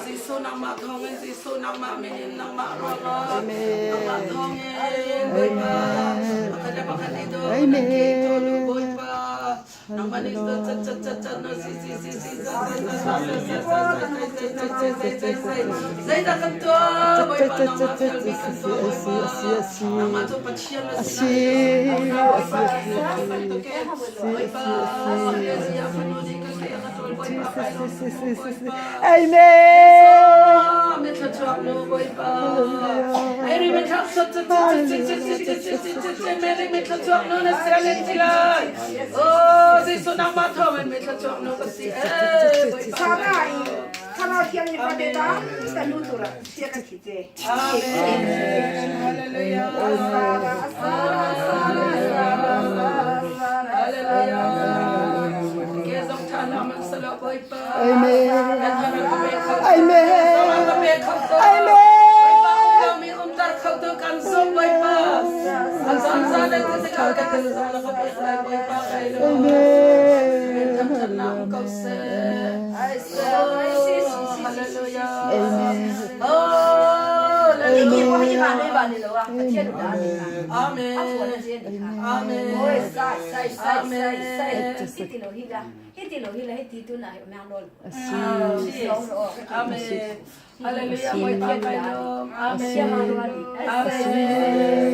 Zisu nama thongen Zisu nama menin nama roga nama thongen boipa makanya makan itu nakito lu boipa nama itu cat no si zai dah kantua boipa nama kalbi kantua boipa nama tu pacian si Kalau tiang ni pada dah, kita nutur lah. Siapa kita? Haleluya. Haleluya. Gezong tanam selo boipa. Amen. Amen. Kami umtar kau tu kan sok boipa. Asal dan ketika kita salah boipa kailo. Amen. Tanam kau se. Haleluya. Amen. Oh, Ini haleluya. wahai mana ni loh, kecil dah ni. Amen. Apa nak jadi? Amen. Oh, sai. Hiti loh hila, hiti tu nak memang lol. Amen. Haleluya. Boipa kailo. Amen. Haleluya.